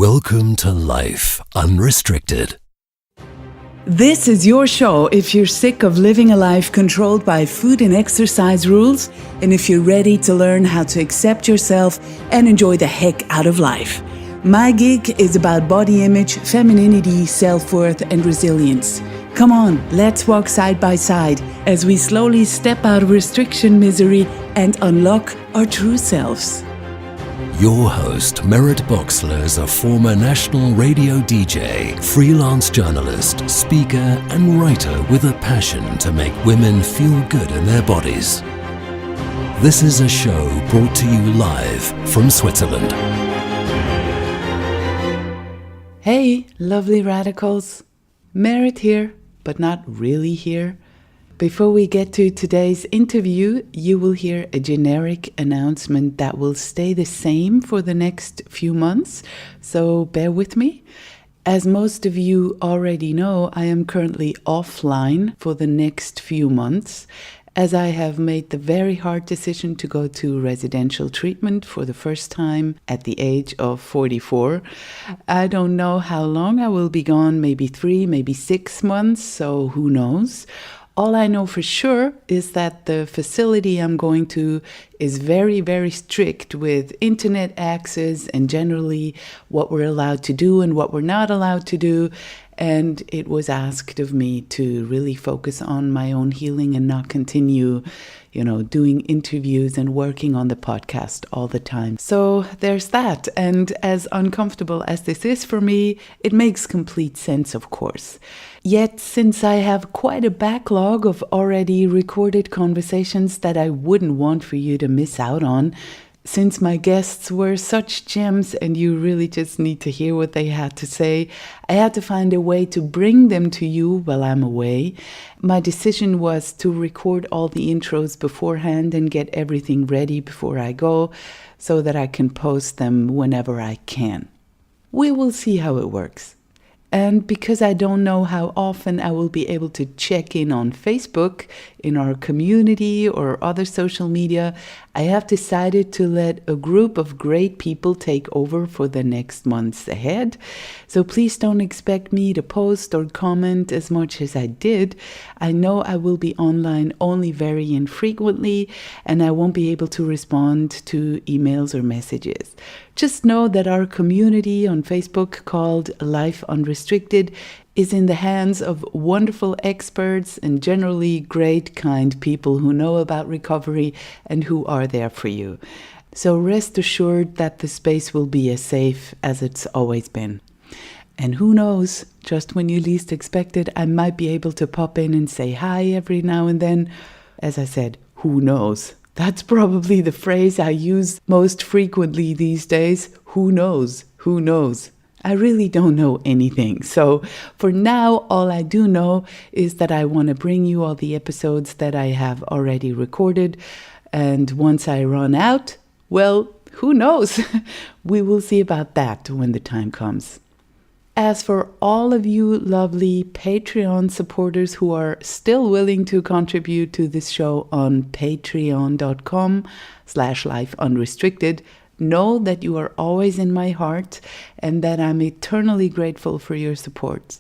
Welcome to Life Unrestricted. This is your show if you're sick of living a life controlled by food and exercise rules, and if you're ready to learn how to accept yourself and enjoy the heck out of life. My gig is about body image, femininity, self-worth, and resilience. Come on, let's walk side by side as we slowly step out of restriction misery and unlock our true selves. Your host, Merritt Boxler, is a former national radio DJ, freelance journalist, speaker, and writer with a passion to make women feel good in their bodies. This is a show brought to you live from Switzerland. Hey, lovely radicals. Merritt here, but not really here. Before we get to today's interview, you will hear a generic announcement that will stay the same for the next few months, so bear with me. As most of you already know, I am currently offline for the next few months, as I have made the very hard decision to go to residential treatment for the first time at the age of 44. I don't know how long I will be gone, maybe 3, maybe 6 months, so who knows. All I know for sure is that the facility I'm going to is very, very strict with internet access and generally what we're allowed to do and what we're not allowed to do. And it was asked of me to really focus on my own healing and not continue, doing interviews and working on the podcast all the time. So there's that. And as uncomfortable as this is for me, it makes complete sense, of course. Yet, since I have quite a backlog of already recorded conversations that I wouldn't want for you to miss out on, since my guests were such gems and you really just need to hear what they had to say, I had to find a way to bring them to you while I'm away. My decision was to record all the intros beforehand and get everything ready before I go so that I can post them whenever I can. We will see how it works. And because I don't know how often I will be able to check in on Facebook, in our community or other social media, I have decided to let a group of great people take over for the next months ahead. So please don't expect me to post or comment as much as I did. I know I will be online only very infrequently, and I won't be able to respond to emails or messages. Just know that our community on Facebook called Life Unrestricted is in the hands of wonderful experts and generally great, kind people who know about recovery and who are there for you. So rest assured that the space will be as safe as it's always been. And who knows, just when you least expect it, I might be able to pop in and say hi every now and then. As I said, who knows? That's probably the phrase I use most frequently these days. Who knows? Who knows? I really don't know anything. So for now, all I do know is that I want to bring you all the episodes that I have already recorded. And once I run out, well, who knows? We will see about that when the time comes. As for all of you lovely Patreon supporters who are still willing to contribute to this show on patreon.com/lifeunrestricted, know that you are always in my heart and that I'm eternally grateful for your support.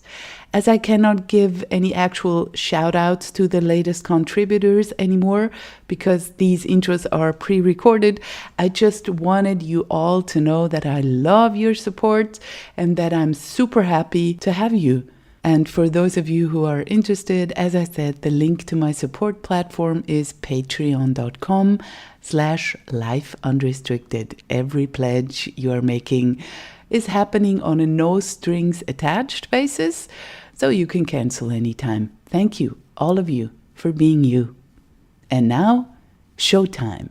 As I cannot give any actual shout outs to the latest contributors anymore because these intros are pre-recorded, I just wanted you all to know that I love your support and that I'm super happy to have you. And for those of you who are interested, as I said, the link to my support platform is patreon.com/lifeunrestricted. Every pledge you are making is happening on a no strings attached basis, so you can cancel anytime. Thank you, all of you, for being you. And now, showtime.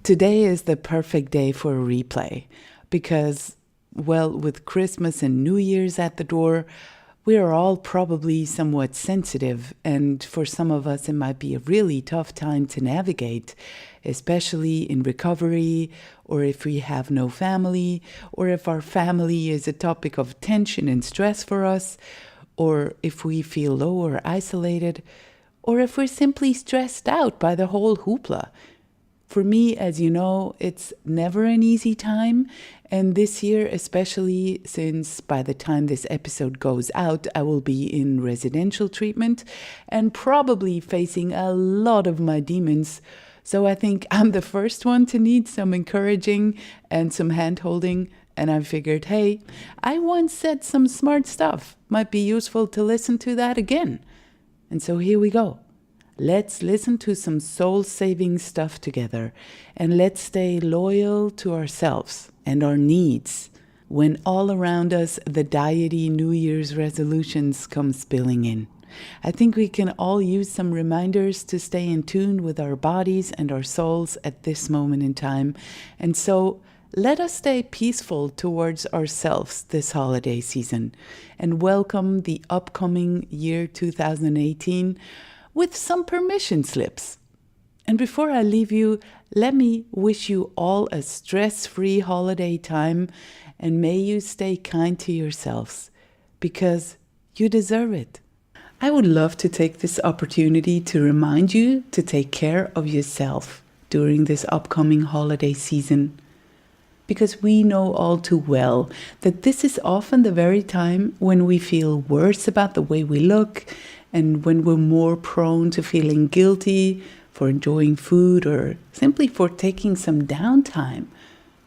Today is the perfect day for a replay because, well, with Christmas and New Year's at the door, we are all probably somewhat sensitive, and for some of us it might be a really tough time to navigate, especially in recovery, or if we have no family, or if our family is a topic of tension and stress for us, or if we feel low or isolated, or if we're simply stressed out by the whole hoopla. For me, as you know, it's never an easy time. And this year, especially since by the time this episode goes out, I will be in residential treatment and probably facing a lot of my demons. So I think I'm the first one to need some encouraging and some hand-holding. And I figured, hey, I once said some smart stuff. Might be useful to listen to that again. And so here we go. Let's listen to some soul-saving stuff together, and let's stay loyal to ourselves and our needs when all around us the diety New Year's resolutions come spilling in. I think we can all use some reminders to stay in tune with our bodies and our souls at this moment in time. And so let us stay peaceful towards ourselves this holiday season and welcome the upcoming year 2018 with some permission slips. And before I leave you, let me wish you all a stress-free holiday time, and may you stay kind to yourselves, because you deserve it. I would love to take this opportunity to remind you to take care of yourself during this upcoming holiday season, because we know all too well that this is often the very time when we feel worse about the way we look, and when we're more prone to feeling guilty for enjoying food or simply for taking some downtime,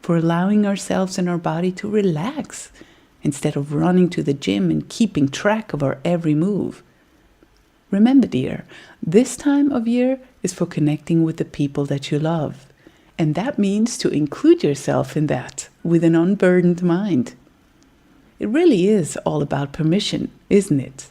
for allowing ourselves and our body to relax instead of running to the gym and keeping track of our every move. Remember, dear, this time of year is for connecting with the people that you love. And that means to include yourself in that with an unburdened mind. It really is all about permission, isn't it?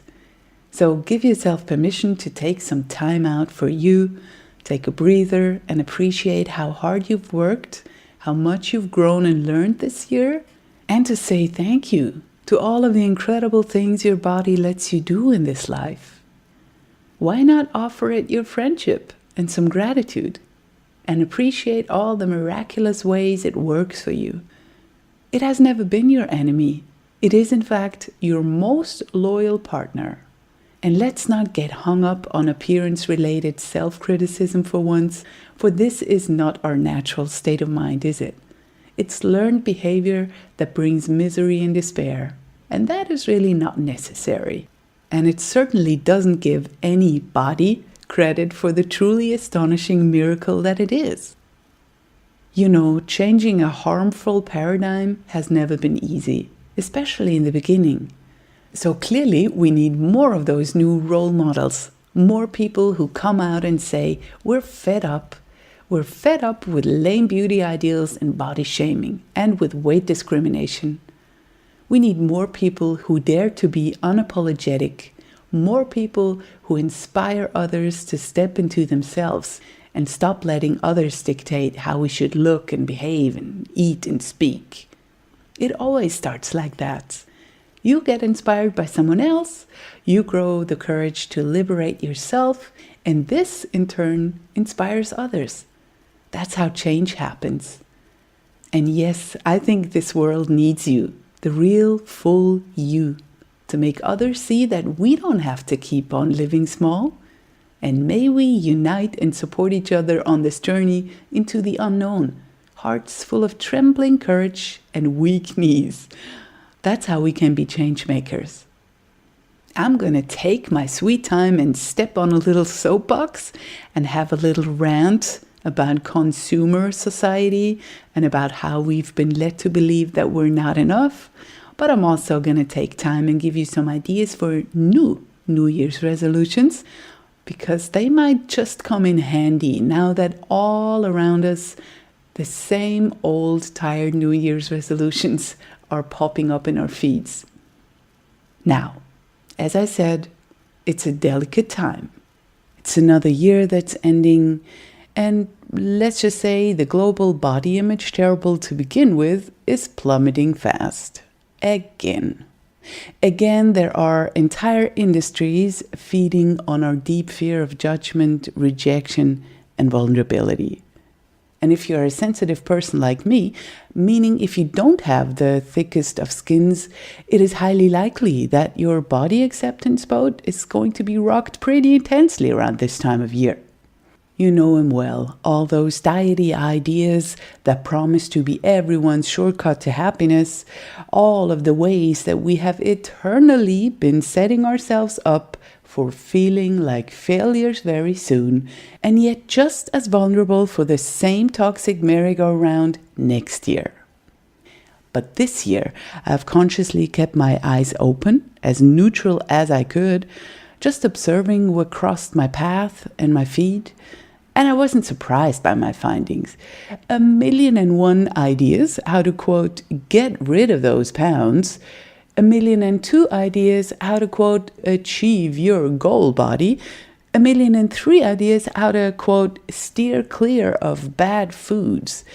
So give yourself permission to take some time out for you, take a breather, and appreciate how hard you've worked, how much you've grown and learned this year, and to say thank you to all of the incredible things your body lets you do in this life. Why not offer it your friendship and some gratitude, and appreciate all the miraculous ways it works for you? It has never been your enemy. It is, in fact, your most loyal partner. And let's not get hung up on appearance-related self-criticism for once, for this is not our natural state of mind, is it? It's learned behavior that brings misery and despair, and that is really not necessary. And it certainly doesn't give any body credit for the truly astonishing miracle that it is. You know, changing a harmful paradigm has never been easy, especially in the beginning. So clearly we need more of those new role models, more people who come out and say, we're fed up with lame beauty ideals and body shaming and with weight discrimination. We need more people who dare to be unapologetic, more people who inspire others to step into themselves and stop letting others dictate how we should look and behave and eat and speak. It always starts like that. You get inspired by someone else, you grow the courage to liberate yourself, and this, in turn, inspires others. That's how change happens. And yes, I think this world needs you, the real, full you, to make others see that we don't have to keep on living small. And may we unite and support each other on this journey into the unknown, hearts full of trembling courage and weak knees. That's how we can be change makers. I'm going to take my sweet time and step on a little soapbox and have a little rant about consumer society and about how we've been led to believe that we're not enough. But I'm also going to take time and give you some ideas for New Year's resolutions, because they might just come in handy now that all around us the same old tired New Year's resolutions are popping up in our feeds. Now, as I said, it's a delicate time. It's another year that's ending, and let's just say the global body image, terrible to begin with, is plummeting fast. Again, there are entire industries feeding on our deep fear of judgment, rejection, and vulnerability. And if you're a sensitive person like me, meaning if you don't have the thickest of skins, it is highly likely that your body acceptance boat is going to be rocked pretty intensely around this time of year. You know him well. All those diety ideas that promise to be everyone's shortcut to happiness. All of the ways that we have eternally been setting ourselves up for feeling like failures very soon, and yet just as vulnerable for the same toxic merry-go-round next year. But this year, I've consciously kept my eyes open, as neutral as I could, just observing what crossed my path and my feed. And I wasn't surprised by my findings. 1,000,001 ideas how to, quote, get rid of those pounds. 1,000,002 ideas how to, quote, achieve your goal body. 1,000,003 ideas how to, quote, steer clear of bad foods.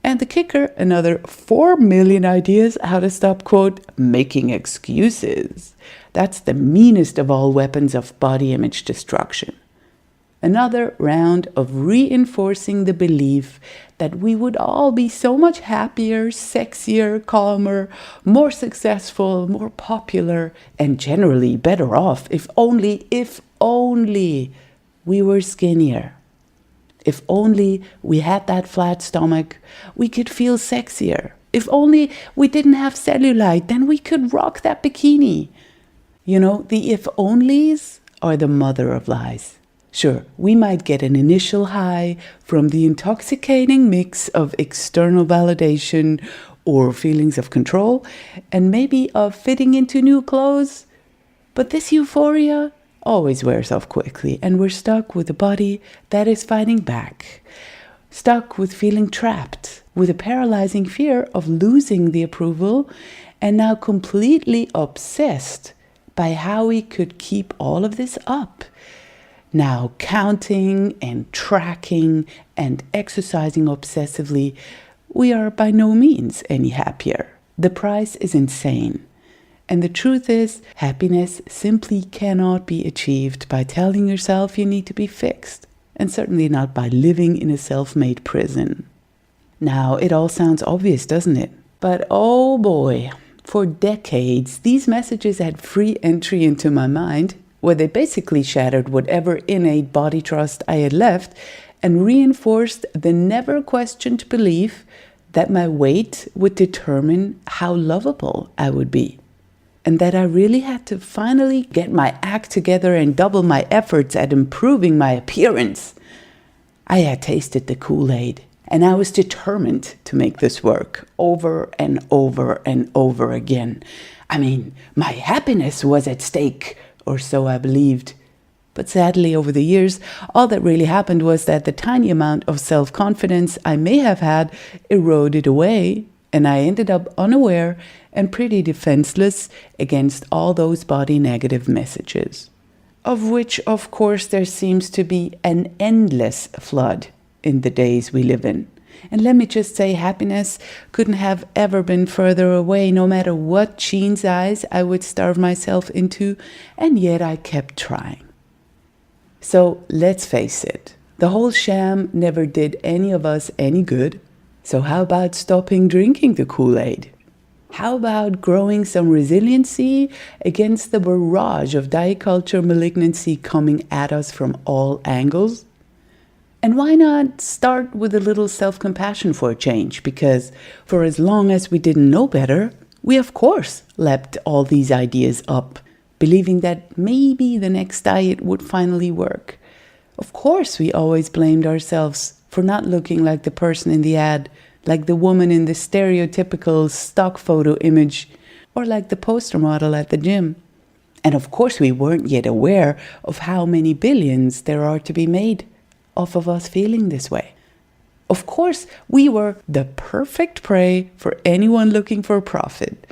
And the kicker, another 4 million ideas how to stop, quote, making excuses. That's the meanest of all weapons of body image destruction. Another round of reinforcing the belief that we would all be so much happier, sexier, calmer, more successful, more popular, and generally better off if only we were skinnier. If only we had that flat stomach, we could feel sexier. If only we didn't have cellulite, then we could rock that bikini. You know, the if-onlys are the mother of lies. Sure, we might get an initial high from the intoxicating mix of external validation or feelings of control, and maybe of fitting into new clothes. But this euphoria always wears off quickly, and we're stuck with a body that is fighting back. Stuck with feeling trapped, with a paralyzing fear of losing the approval, and now completely obsessed by how we could keep all of this up. Now counting and tracking and exercising obsessively, we are by no means any happier. The price is insane. And the truth is, happiness simply cannot be achieved by telling yourself you need to be fixed, and certainly not by living in a self-made prison. Now, it all sounds obvious, doesn't it? But oh boy, for decades, these messages had free entry into my mind, where they basically shattered whatever innate body trust I had left and reinforced the never-questioned belief that my weight would determine how lovable I would be. And that I really had to finally get my act together and double my efforts at improving my appearance. I had tasted the Kool-Aid, and I was determined to make this work over and over and over again. I mean, my happiness was at stake, or so I believed. But sadly, over the years, all that really happened was that the tiny amount of self-confidence I may have had eroded away, and I ended up unaware and pretty defenseless against all those body negative messages, of which, of course, there seems to be an endless flood in the days we live in. And let me just say, happiness couldn't have ever been further away, no matter what jean size I would starve myself into, and yet I kept trying. So let's face it, the whole sham never did any of us any good. So how about stopping drinking the Kool-Aid? How about growing some resiliency against the barrage of diet culture malignancy coming at us from all angles? And why not start with a little self-compassion for a change? Because for as long as we didn't know better, we of course leapt all these ideas up, believing that maybe the next diet would finally work. Of course we always blamed ourselves for not looking like the person in the ad, like the woman in the stereotypical stock photo image, or like the poster model at the gym. And of course we weren't yet aware of how many billions there are to be made off of us feeling this way. Of course, we were the perfect prey for anyone looking for profit,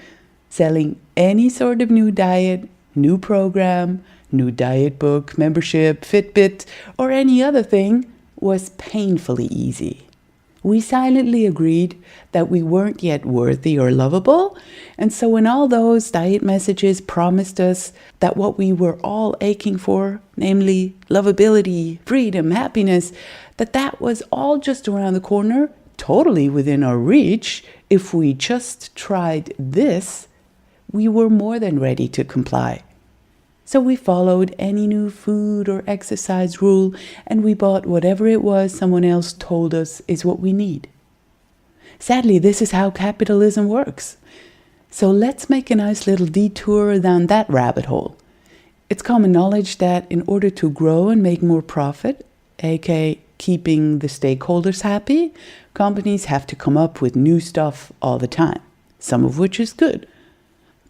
selling any sort of new diet, new program, new diet book, membership, Fitbit, or any other thing was painfully easy. We silently agreed that we weren't yet worthy or lovable, and so when all those diet messages promised us that what we were all aching for, namely lovability, freedom, happiness, that was all just around the corner, totally within our reach, if we just tried this, we were more than ready to comply. So we followed any new food or exercise rule, and we bought whatever it was someone else told us is what we need. Sadly, this is how capitalism works. So let's make a nice little detour down that rabbit hole. It's common knowledge that in order to grow and make more profit, aka keeping the stakeholders happy, companies have to come up with new stuff all the time, some of which is good.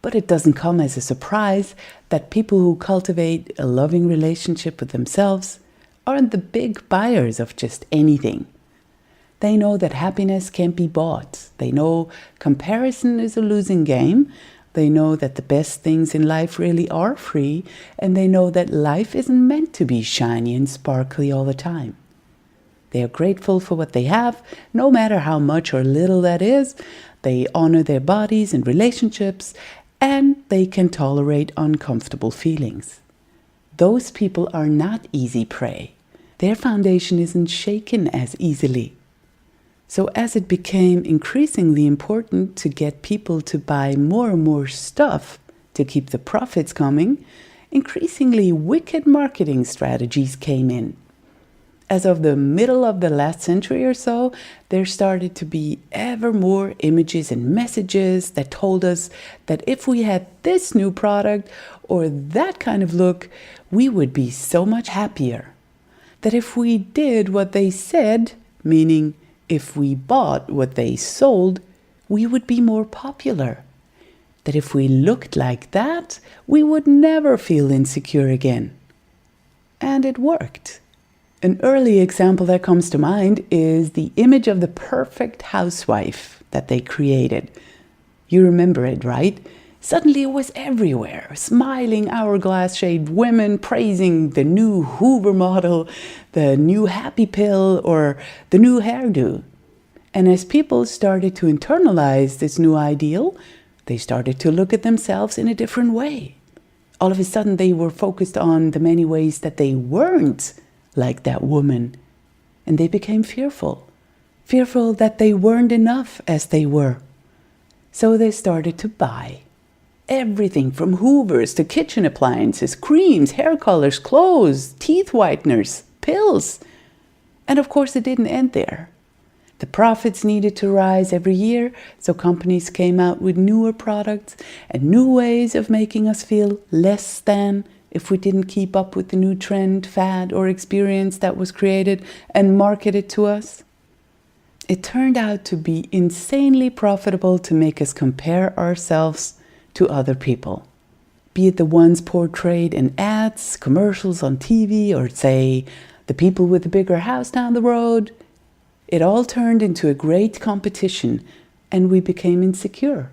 But it doesn't come as a surprise that people who cultivate a loving relationship with themselves aren't the big buyers of just anything. They know that happiness can't be bought. They know comparison is a losing game. They know that the best things in life really are free. And they know that life isn't meant to be shiny and sparkly all the time. They are grateful for what they have, no matter how much or little that is. They honor their bodies and relationships, and they can tolerate uncomfortable feelings. Those people are not easy prey. Their foundation isn't shaken as easily. So as it became increasingly important to get people to buy more and more stuff to keep the profits coming, increasingly wicked marketing strategies came in. As of the middle of the last century or so, there started to be ever more images and messages that told us that if we had this new product or that kind of look, we would be so much happier. That if we did what they said, meaning if we bought what they sold, we would be more popular. That if we looked like that, we would never feel insecure again. And it worked. An early example that comes to mind is the image of the perfect housewife that they created. You remember it, right? Suddenly it was everywhere. Smiling hourglass-shaped women praising the new Hoover model, the new happy pill, or the new hairdo. And as people started to internalize this new ideal, they started to look at themselves in a different way. All of a sudden they were focused on the many ways that they weren't like that woman. And they became fearful that they weren't enough as they were. So they started to buy everything from Hoovers to kitchen appliances, creams, hair colors, clothes, teeth whiteners, pills. And of course it didn't end there. The profits needed to rise every year, so companies came out with newer products and new ways of making us feel less than if we didn't keep up with the new trend, fad, or experience that was created and marketed to us. It turned out to be insanely profitable to make us compare ourselves to other people, be it the ones portrayed in ads, commercials on TV, or say, the people with the bigger house down the road. It all turned into a great competition, and we became insecure.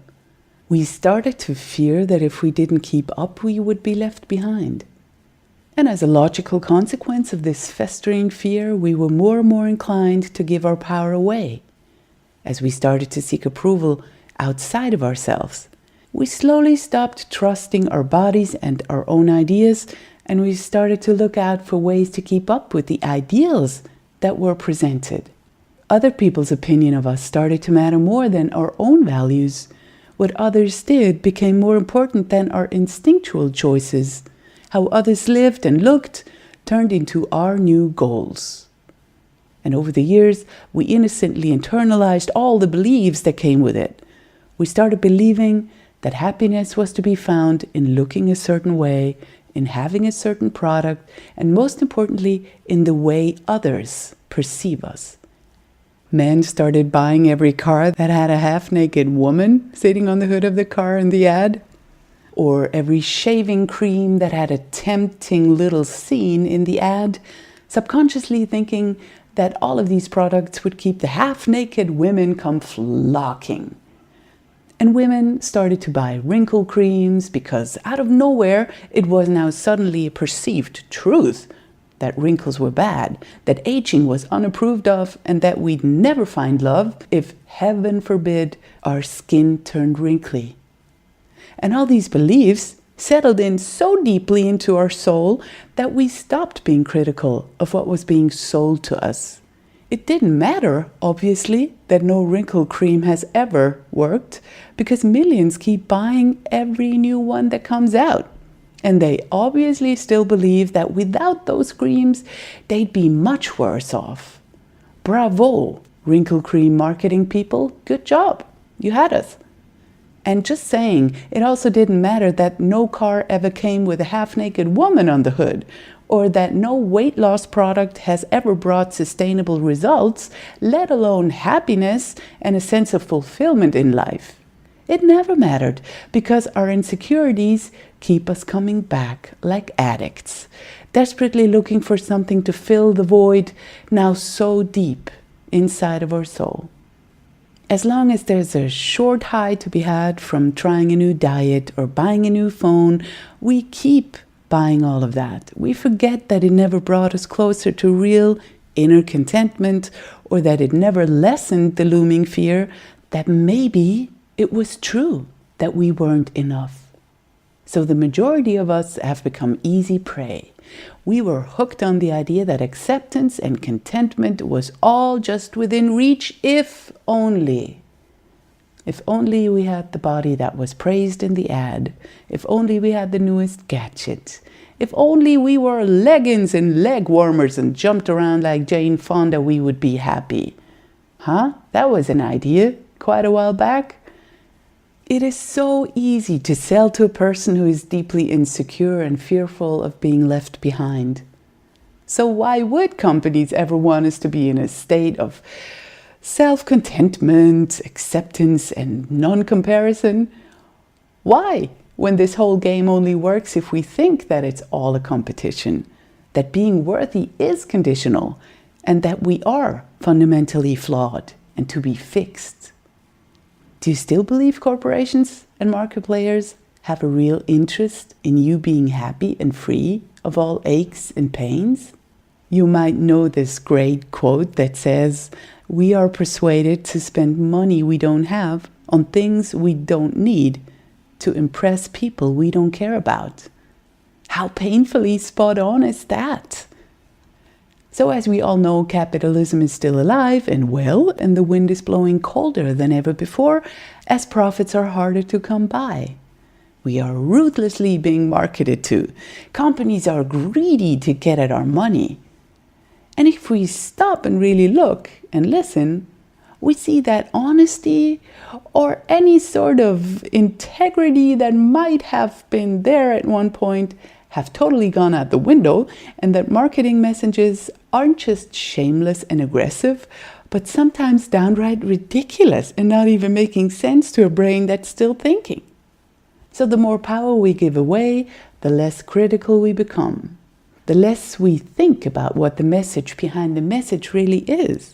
We started to fear that if we didn't keep up, we would be left behind. And as a logical consequence of this festering fear, we were more and more inclined to give our power away. As we started to seek approval outside of ourselves, we slowly stopped trusting our bodies and our own ideas, and we started to look out for ways to keep up with the ideals that were presented. Other people's opinion of us started to matter more than our own values. What others did became more important than our instinctual choices. How others lived and looked turned into our new goals. And over the years, we innocently internalized all the beliefs that came with it. We started believing that happiness was to be found in looking a certain way, in having a certain product, and most importantly, in the way others perceive us. Men started buying every car that had a half-naked woman sitting on the hood of the car in the ad, or every shaving cream that had a tempting little scene in the ad, subconsciously thinking that all of these products would keep the half-naked women come flocking. And women started to buy wrinkle creams because out of nowhere it was now suddenly a perceived truth that wrinkles were bad, that aging was unapproved of, and that we'd never find love if, heaven forbid, our skin turned wrinkly. And all these beliefs settled in so deeply into our soul that we stopped being critical of what was being sold to us. It didn't matter, obviously, that no wrinkle cream has ever worked, because millions keep buying every new one that comes out. And they obviously still believe that without those creams, they'd be much worse off. Bravo, wrinkle cream marketing people, good job, you had us. And just saying, it also didn't matter that no car ever came with a half-naked woman on the hood, or that no weight loss product has ever brought sustainable results, let alone happiness and a sense of fulfillment in life. It never mattered, because our insecurities keep us coming back like addicts, desperately looking for something to fill the void now so deep inside of our soul. As long as there's a short high to be had from trying a new diet or buying a new phone, we keep buying all of that. We forget that it never brought us closer to real inner contentment, or that it never lessened the looming fear that maybe it was true that we weren't enough. So the majority of us have become easy prey. We were hooked on the idea that acceptance and contentment was all just within reach, if only. If only we had the body that was praised in the ad. If only we had the newest gadget. If only we wore leggings and leg warmers and jumped around like Jane Fonda, we would be happy. Huh? That was an idea quite a while back. It is so easy to sell to a person who is deeply insecure and fearful of being left behind. So why would companies ever want us to be in a state of self-contentment, acceptance, and non-comparison? Why, when this whole game only works if we think that it's all a competition, that being worthy is conditional, and that we are fundamentally flawed and to be fixed? Do you still believe corporations and market players have a real interest in you being happy and free of all aches and pains? You might know this great quote that says, "We are persuaded to spend money we don't have on things we don't need to impress people we don't care about." How painfully spot on is that? So as we all know, capitalism is still alive and well, and the wind is blowing colder than ever before, as profits are harder to come by. We are ruthlessly being marketed to. Companies are greedy to get at our money. And if we stop and really look and listen, we see that honesty or any sort of integrity that might have been there at one point have totally gone out the window, and that marketing messages aren't just shameless and aggressive, but sometimes downright ridiculous and not even making sense to a brain that's still thinking. So the more power we give away, the less critical we become, the less we think about what the message behind the message really is.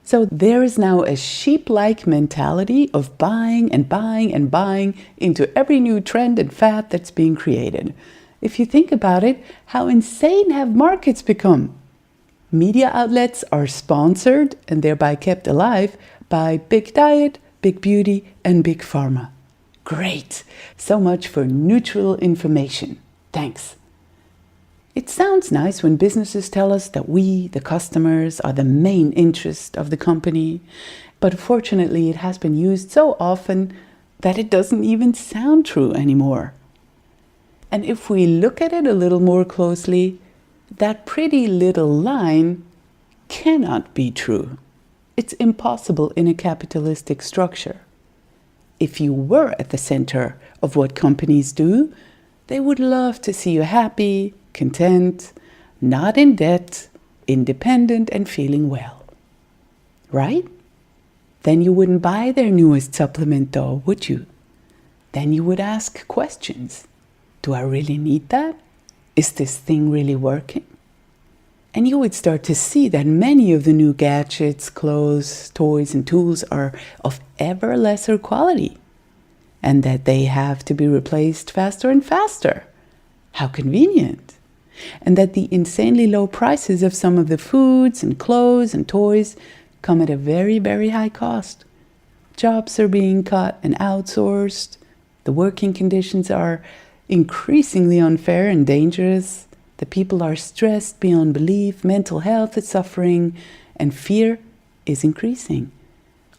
So there is now a sheep-like mentality of buying and buying and buying into every new trend and fad that's being created. If you think about it, how insane have markets become? Media outlets are sponsored and thereby kept alive by Big Diet, Big Beauty, and Big Pharma. Great! So much for neutral information. Thanks. It sounds nice when businesses tell us that we, the customers, are the main interest of the company, but fortunately it has been used so often that it doesn't even sound true anymore. And if we look at it a little more closely, that pretty little line cannot be true. It's impossible in a capitalistic structure. If you were at the center of what companies do, they would love to see you happy, content, not in debt, independent, and feeling well. Right? Then you wouldn't buy their newest supplement though, would you? Then you would ask questions. Do I really need that? Is this thing really working? And you would start to see that many of the new gadgets, clothes, toys, and tools are of ever lesser quality, and that they have to be replaced faster and faster. How convenient! And that the insanely low prices of some of the foods and clothes and toys come at a very, very high cost. Jobs are being cut and outsourced. The working conditions are increasingly unfair and dangerous. The people are stressed beyond belief, mental health is suffering, and fear is increasing.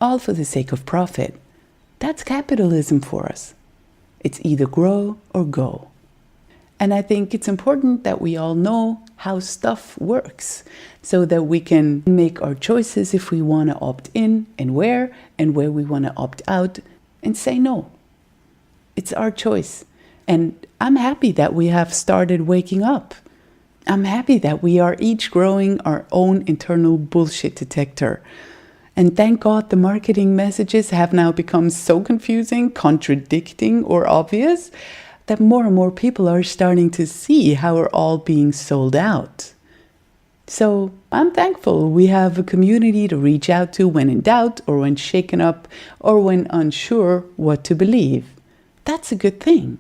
All for the sake of profit. That's capitalism for us. It's either grow or go. And I think it's important that we all know how stuff works so that we can make our choices if we want to opt in and where we want to opt out and say no. It's our choice. And I'm happy that we have started waking up. I'm happy that we are each growing our own internal bullshit detector. And thank God the marketing messages have now become so confusing, contradicting, or obvious that more and more people are starting to see how we're all being sold out. So I'm thankful we have a community to reach out to when in doubt or when shaken up or when unsure what to believe. That's a good thing.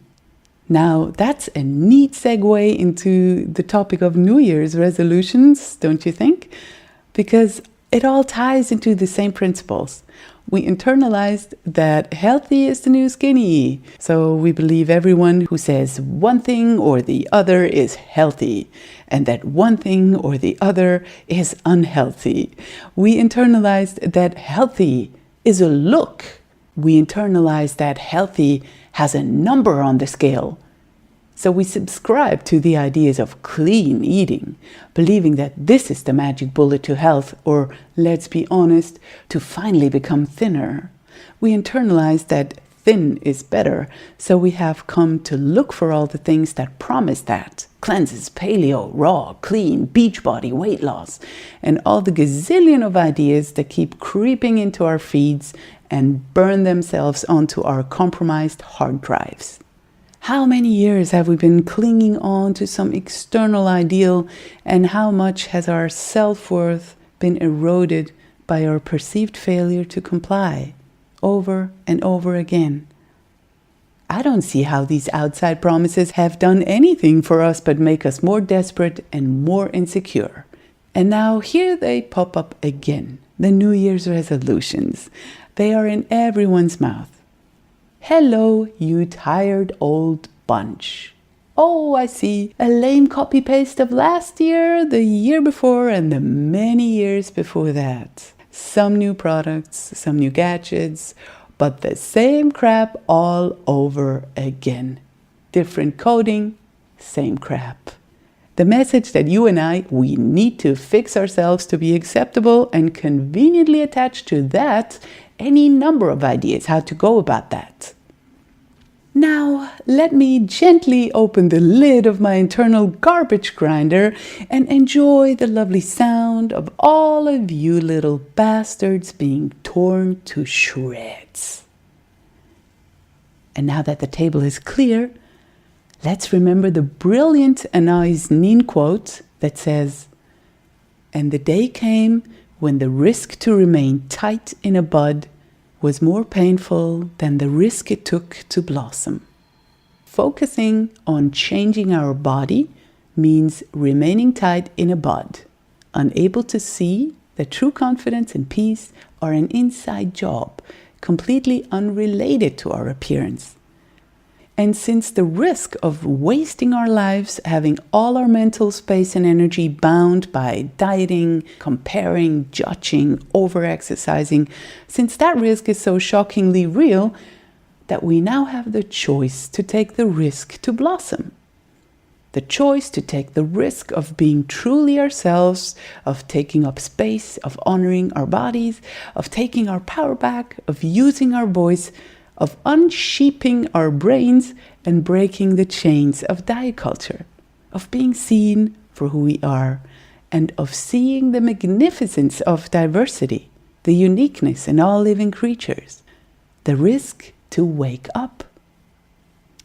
Now, that's a neat segue into the topic of New Year's resolutions, don't you think? Because it all ties into the same principles. We internalized that healthy is the new skinny. So we believe everyone who says one thing or the other is healthy, and that one thing or the other is unhealthy. We internalized that healthy is a look. We internalized that healthy has a number on the scale. So we subscribe to the ideas of clean eating, believing that this is the magic bullet to health, or let's be honest, to finally become thinner. We internalize that thin is better, so we have come to look for all the things that promise that. Cleanses, paleo, raw, clean, beach body, weight loss, and all the gazillion of ideas that keep creeping into our feeds and burn themselves onto our compromised hard drives. How many years have we been clinging on to some external ideal, and how much has our self-worth been eroded by our perceived failure to comply over and over again? I don't see how these outside promises have done anything for us but make us more desperate and more insecure. And now here they pop up again, the New Year's resolutions. They are in everyone's mouth. Hello, you tired old bunch. Oh, I see. A lame copy-paste of last year, the year before, and the many years before that. Some new products, some new gadgets, but the same crap all over again. Different coding, same crap. The message that you and we need to fix ourselves to be acceptable, and conveniently attached to that any number of ideas how to go about that. Now, let me gently open the lid of my internal garbage grinder and enjoy the lovely sound of all of you little bastards being torn to shreds. And now that the table is clear, let's remember the brilliant Anais Nin quote that says, "And the day came when the risk to remain tight in a bud was more painful than the risk it took to blossom." Focusing on changing our body means remaining tight in a bud, unable to see that true confidence and peace are an inside job, completely unrelated to our appearance. And since the risk of wasting our lives having all our mental space and energy bound by dieting, comparing, judging, over-exercising, since that risk is so shockingly real, that we now have the choice to take the risk to blossom. The choice to take the risk of being truly ourselves, of taking up space, of honoring our bodies, of taking our power back, of using our voice, of unsheeping our brains and breaking the chains of diet culture, of being seen for who we are, and of seeing the magnificence of diversity, the uniqueness in all living creatures, the risk to wake up.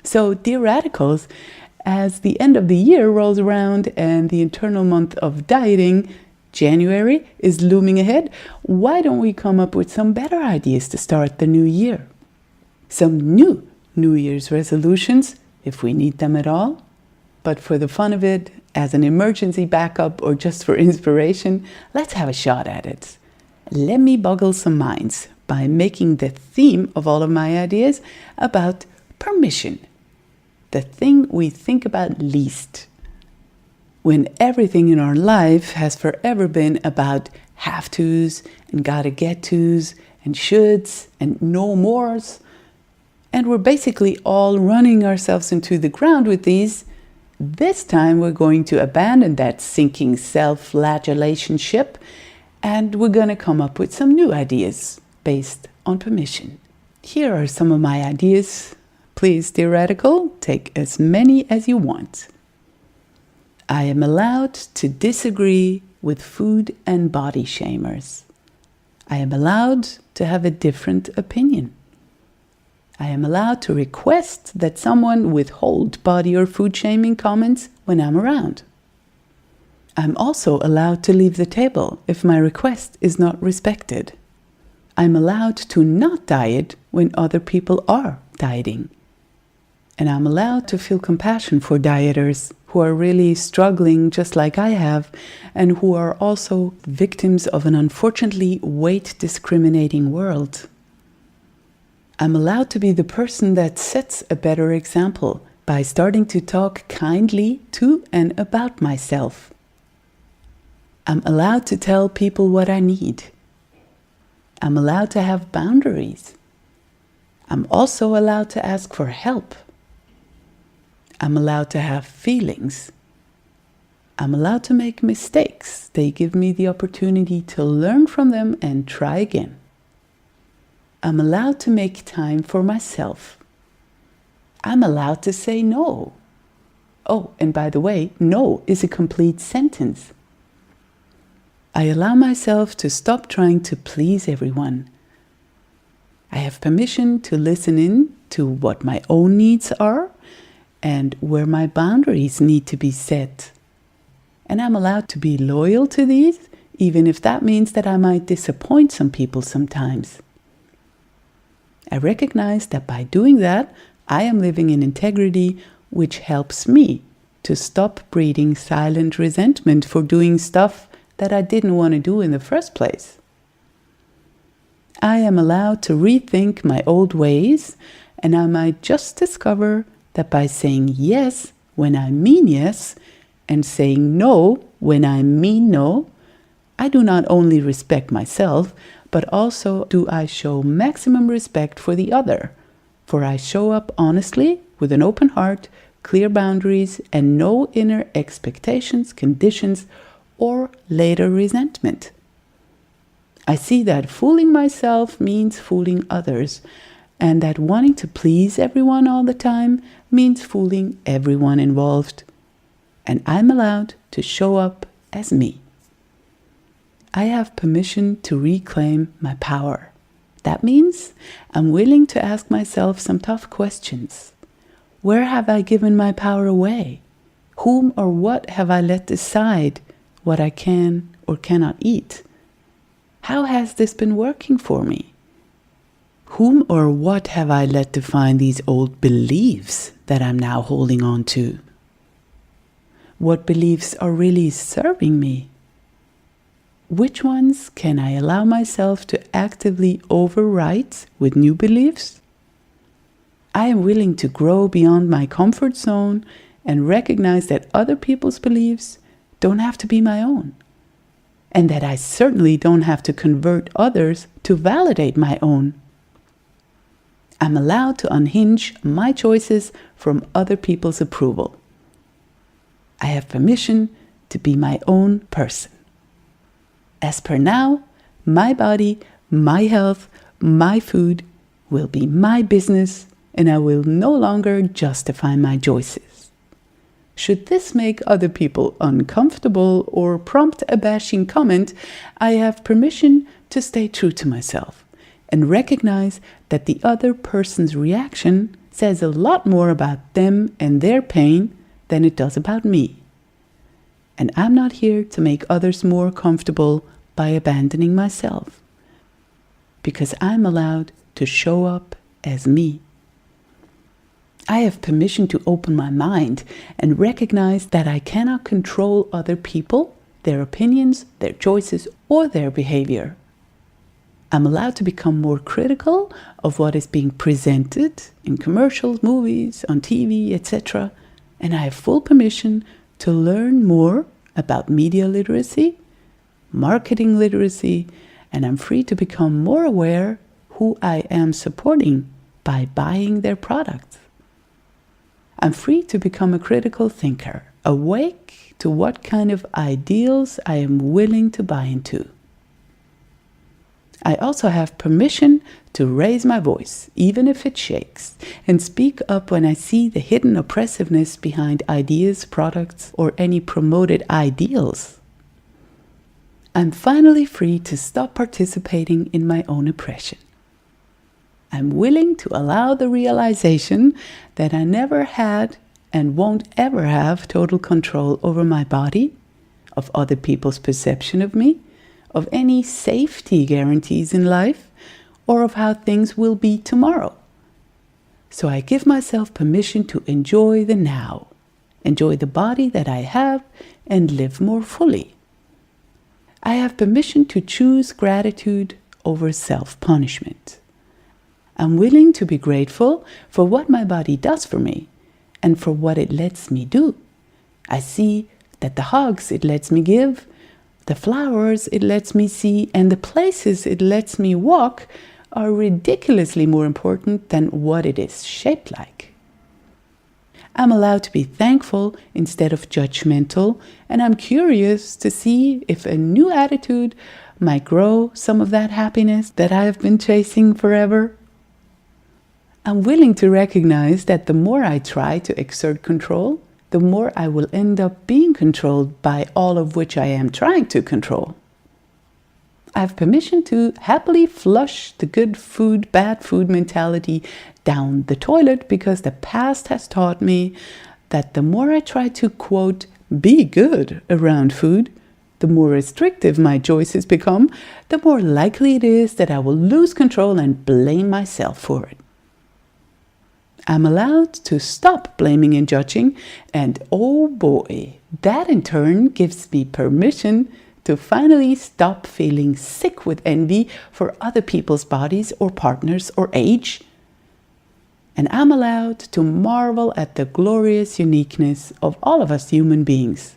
So, dear radicals, as the end of the year rolls around and the internal month of dieting, January, is looming ahead, why don't we come up with some better ideas to start the new year? Some new New Year's resolutions, if we need them at all. But for the fun of it, as an emergency backup or just for inspiration, let's have a shot at it. Let me boggle some minds by making the theme of all of my ideas about permission, the thing we think about least. When everything in our life has forever been about have-tos and gotta-get-tos and shoulds and no mores, and we're basically all running ourselves into the ground with these, This time we're going to abandon that sinking self-flagellation ship, and we're going to come up with some new ideas based on permission. Here are some of my ideas. Please, dear radical, take as many as you want. I am allowed to disagree with food and body shamers. I am allowed to have a different opinion. I am allowed to request that someone withhold body or food shaming comments when I'm around. I'm also allowed to leave the table if my request is not respected. I'm allowed to not diet when other people are dieting. And I'm allowed to feel compassion for dieters who are really struggling just like I have, and who are also victims of an unfortunately weight discriminating world. I'm allowed to be the person that sets a better example by starting to talk kindly to and about myself. I'm allowed to tell people what I need. I'm allowed to have boundaries. I'm also allowed to ask for help. I'm allowed to have feelings. I'm allowed to make mistakes. They give me the opportunity to learn from them and try again. I'm allowed to make time for myself. I'm allowed to say no. Oh, and by the way, no is a complete sentence. I allow myself to stop trying to please everyone. I have permission to listen in to what my own needs are and where my boundaries need to be set. And I'm allowed to be loyal to these, even if that means that I might disappoint some people sometimes. I recognize that by doing that, I am living in integrity, which helps me to stop breeding silent resentment for doing stuff that I didn't want to do in the first place. I am allowed to rethink my old ways, and I might just discover that by saying yes when I mean yes, and saying no when I mean no, I do not only respect myself, but also do I show maximum respect for the other, for I show up honestly with an open heart, clear boundaries, and no inner expectations, conditions, or later resentment. I see that fooling myself means fooling others, and that wanting to please everyone all the time means fooling everyone involved. And I'm allowed to show up as me. I have permission to reclaim my power. That means I'm willing to ask myself some tough questions. Where have I given my power away? Whom or what have I let decide what I can or cannot eat? How has this been working for me? Whom or what have I let define these old beliefs that I'm now holding on to? What beliefs are really serving me? Which ones can I allow myself to actively overwrite with new beliefs? I am willing to grow beyond my comfort zone and recognize that other people's beliefs don't have to be my own, and that I certainly don't have to convert others to validate my own. I'm allowed to unhinge my choices from other people's approval. I have permission to be my own person. As per now, my body, my health, my food will be my business, and I will no longer justify my choices. Should this make other people uncomfortable or prompt a bashing comment, I have permission to stay true to myself and recognize that the other person's reaction says a lot more about them and their pain than it does about me. And I'm not here to make others more comfortable by abandoning myself, because I'm allowed to show up as me. I have permission to open my mind and recognize that I cannot control other people, their opinions, their choices, or their behavior. I'm allowed to become more critical of what is being presented in commercials, movies, on TV, etc. And I have full permission to learn more about media literacy, marketing literacy, and I'm free to become more aware who I am supporting by buying their products. I'm free to become a critical thinker, awake to what kind of ideals I am willing to buy into. I also have permission to raise my voice, even if it shakes, and speak up when I see the hidden oppressiveness behind ideas, products, or any promoted ideals. I'm finally free to stop participating in my own oppression. I'm willing to allow the realization that I never had and won't ever have total control over my body, of other people's perception of me, of any safety guarantees in life, or of how things will be tomorrow. So I give myself permission to enjoy the now, enjoy the body that I have, and live more fully. I have permission to choose gratitude over self-punishment. I'm willing to be grateful for what my body does for me and for what it lets me do. I see that the hugs it lets me give, the flowers it lets me see, and the places it lets me walk are ridiculously more important than what it is shaped like. I'm allowed to be thankful instead of judgmental, and I'm curious to see if a new attitude might grow some of that happiness that I have been chasing forever. I'm willing to recognize that the more I try to exert control, the more I will end up being controlled by all of which I am trying to control. I have permission to happily flush the good food, bad food mentality down the toilet because the past has taught me that the more I try to, quote, be good around food, the more restrictive my choices become, the more likely it is that I will lose control and blame myself for it. I'm allowed to stop blaming and judging, and oh boy, that in turn gives me permission to finally stop feeling sick with envy for other people's bodies or partners or age. And I'm allowed to marvel at the glorious uniqueness of all of us human beings.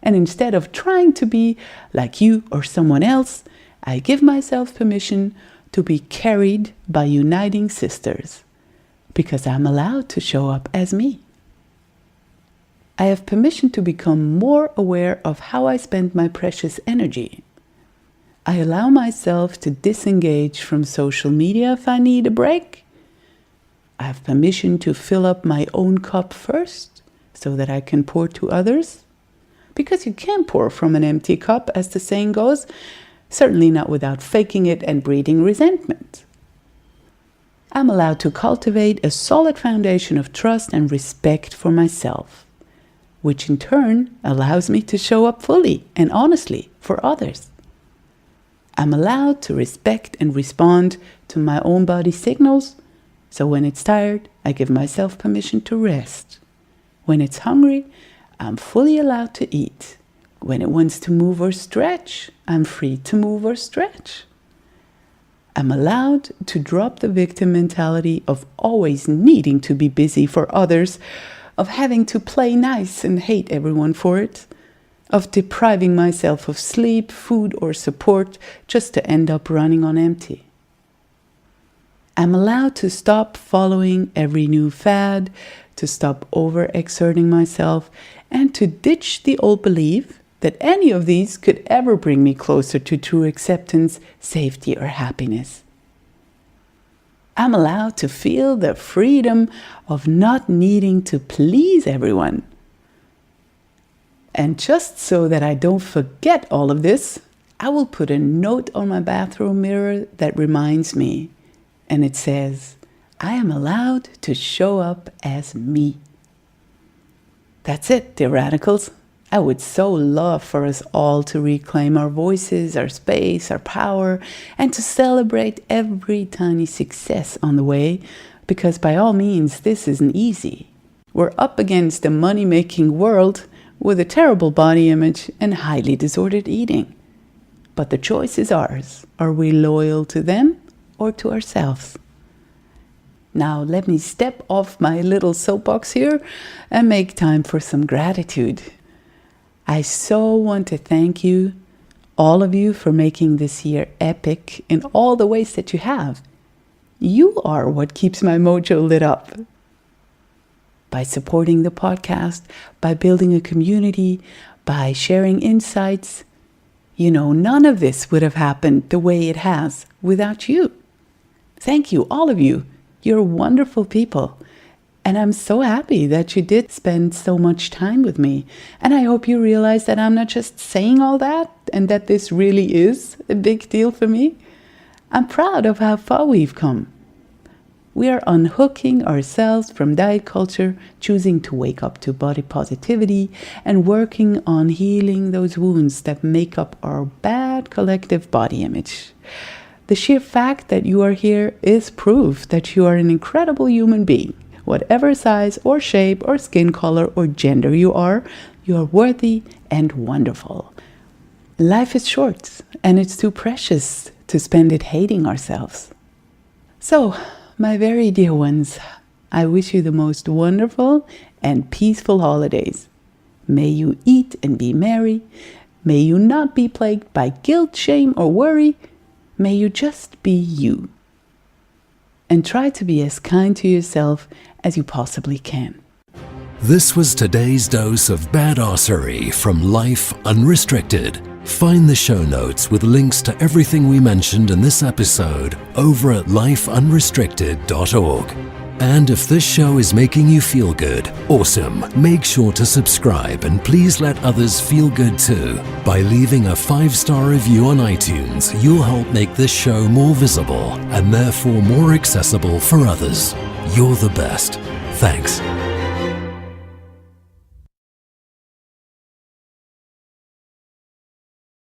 And instead of trying to be like you or someone else, I give myself permission to be carried by uniting sisters, because I'm allowed to show up as me. I have permission to become more aware of how I spend my precious energy. I allow myself to disengage from social media if I need a break. I have permission to fill up my own cup first so that I can pour to others. Because you can't pour from an empty cup, as the saying goes, certainly not without faking it and breeding resentment. I'm allowed to cultivate a solid foundation of trust and respect for myself, which in turn allows me to show up fully and honestly for others. I'm allowed to respect and respond to my own body signals, so when it's tired, I give myself permission to rest. When it's hungry, I'm fully allowed to eat. When it wants to move or stretch, I'm free to move or stretch. I'm allowed to drop the victim mentality of always needing to be busy for others, of having to play nice and hate everyone for it, of depriving myself of sleep, food, or support just to end up running on empty. I'm allowed to stop following every new fad, to stop overexerting myself, and to ditch the old belief that any of these could ever bring me closer to true acceptance, safety, or happiness. I'm allowed to feel the freedom of not needing to please everyone. And just so that I don't forget all of this, I will put a note on my bathroom mirror that reminds me, and it says, I am allowed to show up as me. That's it, dear radicals. I would so love for us all to reclaim our voices, our space, our power, and to celebrate every tiny success on the way, because by all means, this isn't easy. We're up against a money-making world with a terrible body image and highly disordered eating. But the choice is ours. Are we loyal to them or to ourselves? Now let me step off my little soapbox here and make time for some gratitude. I so want to thank you, all of you, for making this year epic in all the ways that you have. You are what keeps my mojo lit up. by supporting the podcast, by building a community, by sharing insights. You know, none of this would have happened the way it has without you. Thank you, all of you. You're wonderful people. And I'm so happy that you did spend so much time with me. And I hope you realize that I'm not just saying all that and that this really is a big deal for me. I'm proud of how far we've come. We are unhooking ourselves from diet culture, choosing to wake up to body positivity, and working on healing those wounds that make up our bad collective body image. The sheer fact that you are here is proof that you are an incredible human being. Whatever size or shape or skin color or gender you are worthy and wonderful. Life is short, and it's too precious to spend it hating ourselves. So, my very dear ones, I wish you the most wonderful and peaceful holidays. May you eat and be merry. May you not be plagued by guilt, shame, or worry. May you just be you. And try to be as kind to yourself as you possibly can. This was today's dose of badassery from Life Unrestricted. Find the show notes with links to everything we mentioned in this episode over at lifeunrestricted.org. And if this show is making you feel good, awesome, make sure to subscribe and please let others feel good too. By leaving a 5-star review on iTunes, you'll help make this show more visible and therefore more accessible for others. You're the best. Thanks.